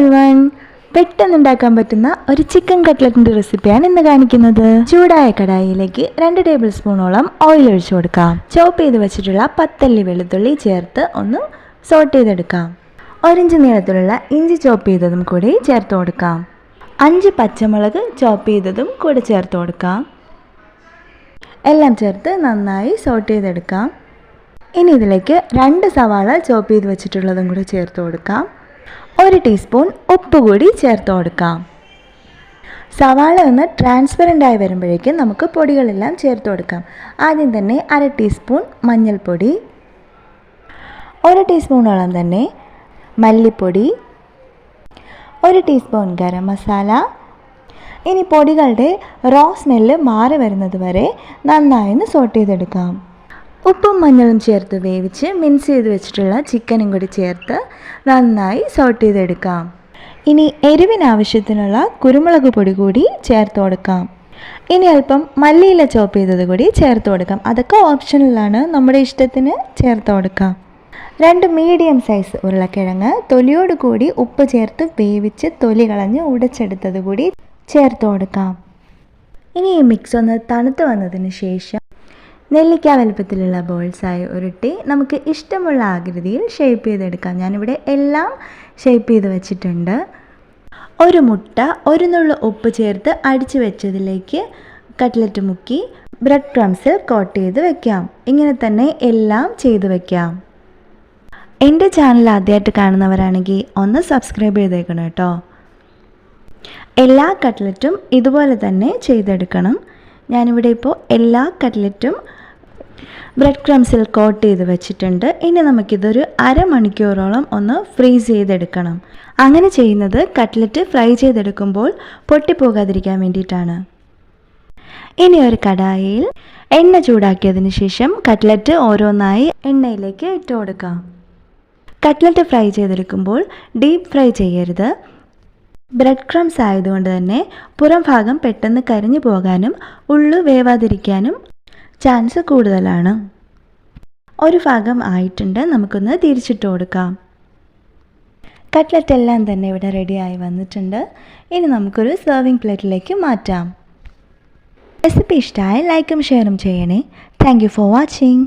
Everyone, പെട്ടെന്നുണ്ടാക്കാൻ പറ്റുന്ന ഒരു chicken കട്ട്ലറ്റിൻ്റെ റെസിപ്പിയാണ് ഇന്ന് കാണിക്കുന്നത്. ചൂടായ കടായിലേക്ക് 2 ടേബിൾ സ്പൂണോളം ഓയിൽ ഒഴിച്ചു കൊടുക്കാം. ചോപ്പ് ചെയ്ത് വെച്ചിട്ടുള്ള 10 അല്ലി വെളുത്തുള്ളി ചേർത്ത് ഒന്ന് സോട്ട് ചെയ്തെടുക്കാം. 1 ഇഞ്ച് നീളത്തിലുള്ള ഇഞ്ചി ചോപ്പ് ചെയ്തതും കൂടി ചേർത്ത് കൊടുക്കാം. 5 പച്ചമുളക് ചോപ്പ് ചെയ്തതും കൂടി ചേർത്ത് കൊടുക്കാം. എല്ലാം ചേർത്ത് നന്നായി സോട്ട് ചെയ്തെടുക്കാം. ഇനി ഇതിലേക്ക് 2 സവാള ചോപ്പ് ചെയ്ത് വെച്ചിട്ടുള്ളതും കൂടി ചേർത്ത് കൊടുക്കാം. 1 ടീസ്പൂൺ ഉപ്പ് കൂടി ചേർത്ത് കൊടുക്കാം. സവാള ഒന്ന് ട്രാൻസ്പെറൻ്റ് ആയി വരുമ്പോഴേക്കും നമുക്ക് പൊടികളെല്ലാം ചേർത്ത് കൊടുക്കാം. ആദ്യം തന്നെ 1/2 ടീസ്പൂൺ മഞ്ഞൾപ്പൊടി, 1 ടീസ്പൂണോളം തന്നെ മല്ലിപ്പൊടി, 1 ടീസ്പൂൺ ഗരം മസാല. ഇനി പൊടികളുടെ റോ സ്മെല്ല് മാറി വരുന്നത് വരെ നന്നായി ഒന്ന് സോട്ട് ചെയ്തെടുക്കാം. ഉപ്പും മഞ്ഞളും ചേർത്ത് വേവിച്ച് മിക്സ് ചെയ്ത് വെച്ചിട്ടുള്ള ചിക്കനും കൂടി ചേർത്ത് നന്നായി സോട്ട് ചെയ്തെടുക്കാം. ഇനി എരിവിനാവശ്യത്തിനുള്ള കുരുമുളക് പൊടി കൂടി ചേർത്ത് കൊടുക്കാം. ഇനി അല്പം മല്ലിയില ചോപ്പ് ചെയ്തത് കൂടി ചേർത്ത് കൊടുക്കാം. അതൊക്കെ ഓപ്ഷണലാണ്, നമ്മുടെ ഇഷ്ടത്തിന് ചേർത്ത് കൊടുക്കാം. 2 മീഡിയം സൈസ് ഉരുളക്കിഴങ്ങ് തൊലിയോട് കൂടി ഉപ്പ് ചേർത്ത് വേവിച്ച് തൊലി കളഞ്ഞ് ഉടച്ചെടുത്തത് കൂടി ചേർത്ത് കൊടുക്കാം. ഇനി ഈ മിക്സ് ഒന്ന് തണുത്ത് വന്നതിന് ശേഷം നെല്ലിക്ക വലുപ്പത്തിലുള്ള ബോൾസായി ഉരുട്ടി നമുക്ക് ഇഷ്ടമുള്ള ആകൃതിയിൽ ഷേപ്പ് ചെയ്തെടുക്കാം. ഞാനിവിടെ എല്ലാം ഷേപ്പ് ചെയ്ത് വെച്ചിട്ടുണ്ട്. 1 മുട്ട 1 നുള്ളു ഉപ്പ് ചേർത്ത് അടിച്ചു വെച്ചതിലേക്ക് കട്ട്ലറ്റ് മുക്കി ബ്രെഡ് ക്രംസിൽ കോട്ട് ചെയ്ത് വെക്കാം. ഇങ്ങനെ തന്നെ എല്ലാം ചെയ്ത് വെക്കാം. എൻ്റെ ചാനൽ ആദ്യമായിട്ട് കാണുന്നവരാണെങ്കിൽ ഒന്ന് സബ്സ്ക്രൈബ് ചെയ്തേക്കണം കേട്ടോ. എല്ലാ കട്ട്ലറ്റും ഇതുപോലെ തന്നെ ചെയ്തെടുക്കണം. ഞാനിവിടെ ഇപ്പോൾ എല്ലാ കട്ട്ലറ്റും ബ്രെഡ് ക്രംസിൽ കോട്ട് ചെയ്ത് വെച്ചിട്ടുണ്ട്. ഇനി നമുക്കിതൊരു അരമണിക്കൂറോളം ഒന്ന് ഫ്രീസ് ചെയ്തെടുക്കണം. അങ്ങനെ ചെയ്യുന്നത് കട്ട്ലറ്റ് ഫ്രൈ ചെയ്തെടുക്കുമ്പോൾ പൊട്ടിപ്പോകാതിരിക്കാൻ വേണ്ടിയിട്ടാണ്. ഇനി ഒരു കടായിൽ എണ്ണ ചൂടാക്കിയതിന് ശേഷം കട്ട്ലറ്റ് ഓരോന്നായി എണ്ണയിലേക്ക് ഇട്ട് കൊടുക്കാം. കട്ട്ലറ്റ് ഫ്രൈ ചെയ്തെടുക്കുമ്പോൾ ഡീപ്പ് ഫ്രൈ ചെയ്യരുത്. ബ്രെഡ് ക്രംസ് ആയതുകൊണ്ട് തന്നെ പുറം ഭാഗം പെട്ടെന്ന് കരിഞ്ഞു പോകാനും ഉള്ളു വേവാതിരിക്കാനും ചാൻസ് കൂടുതലാണ്. ഒരു ഭാഗം ആയിട്ടുണ്ട്, നമുക്കൊന്ന് തിരിച്ചിട്ട് കൊടുക്കാം. കട്ട്ലറ്റ് എല്ലാം തന്നെ ഇവിടെ റെഡിയായി വന്നിട്ടുണ്ട്. ഇനി നമുക്കൊരു സെർവിങ് പ്ലേറ്റിലേക്ക് മാറ്റാം. റെസിപ്പി ഇഷ്ടമായി ലൈക്കും ഷെയറും ചെയ്യണേ. Thank you for watching.